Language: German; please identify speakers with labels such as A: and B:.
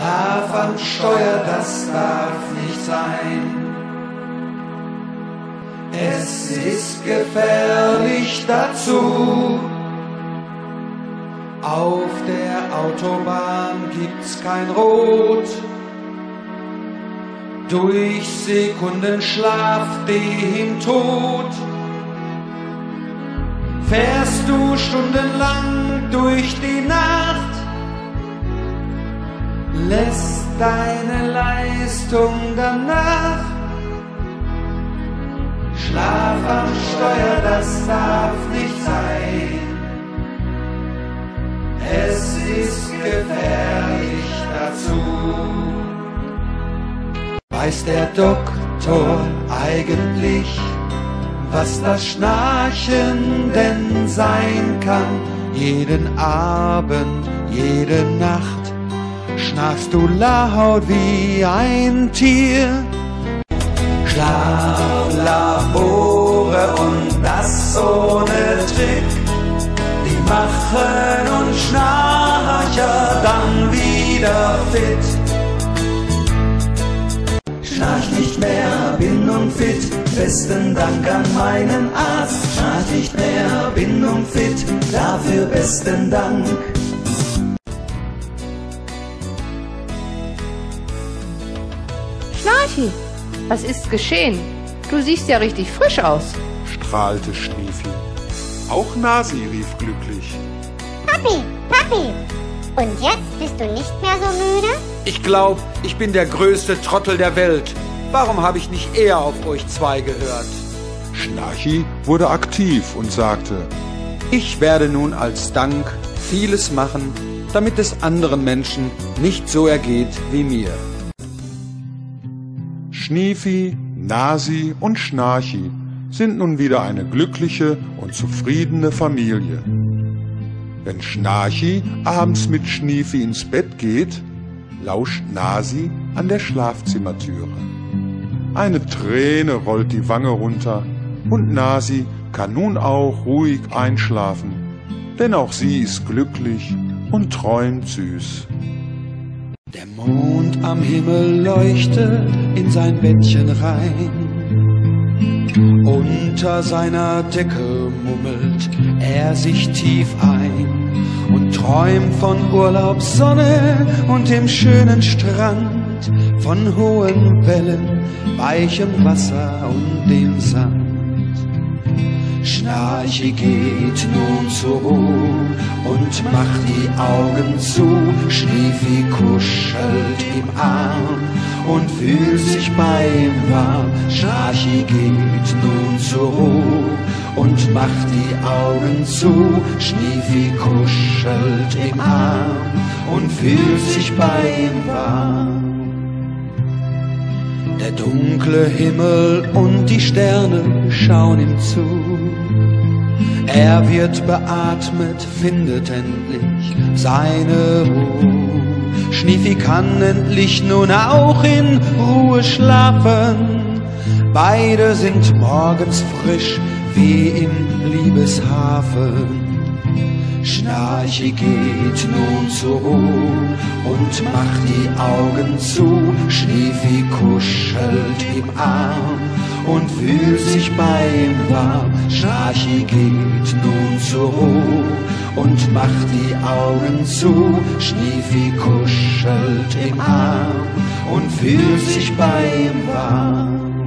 A: Schlaf am Steuer, das darf nicht sein. Es ist gefährlich dazu. Auf der Autobahn gibt's kein Rot. Durch Sekundenschlaf dem Tod fährst du stundenlang durch die Nacht, lässt deine Leistung danach. Schlaf am Steuer, das darf nicht sein. Es ist gefährlich dazu. Weiß der Doktor eigentlich, was das Schnarchen denn sein kann? Jeden Abend, jede Nacht schnarchst du laut wie ein Tier. Schlaflabore und das ohne Trick, die machen uns Schnarcher dann wieder fit. Schnarch nicht mehr, bin nun fit, besten Dank an meinen Arzt. Schnarch nicht mehr, bin nun fit, dafür besten Dank.
B: Schnarchi, was ist geschehen? Du siehst ja richtig frisch aus,
C: strahlte Schniefi. Auch Nasi rief glücklich.
D: Papi, Papi, und jetzt bist du nicht mehr so müde?
A: Ich glaub, ich bin der größte Trottel der Welt. Warum habe ich nicht eher auf euch zwei gehört?
C: Schnarchi wurde aktiv und sagte:
A: Ich werde nun als Dank vieles machen, damit es anderen Menschen nicht so ergeht wie mir.
C: Schniefi, Nasi und Schnarchi sind nun wieder eine glückliche und zufriedene Familie. Wenn Schnarchi abends mit Schniefi ins Bett geht, lauscht Nasi an der Schlafzimmertüre. Eine Träne rollt die Wange runter und Nasi kann nun auch ruhig einschlafen, denn auch sie ist glücklich und träumt süß.
A: Der Mond am Himmel leuchtet in sein Bettchen rein. Unter seiner Decke mummelt er sich tief ein und träumt von Urlaubssonne und dem schönen Strand, von hohen Wellen, weichem Wasser und dem Sand. Schnarchi geht nun zur Ruhe und macht die Augen zu. Schniefi kuschelt im Arm und fühlt sich bei ihm warm. Schnarchi geht nun zur Ruhe und macht die Augen zu. Schniefi kuschelt im Arm und fühlt sich bei ihm warm. Der dunkle Himmel und die Sterne schauen ihm zu. Er wird beatmet, findet endlich seine Ruhe. Schniefi kann endlich nun auch in Ruhe schlafen. Beide sind morgens frisch wie im Liebeshafen. Schnarchi geht nun zur Ruhe und macht die Augen zu. Schniefi kuschelt im Arm und fühlt sich bei ihm warm. Schnarchi geht nun zur Ruhe und macht die Augen zu. Schniefi kuschelt im Arm und fühlt sich bei ihm warm.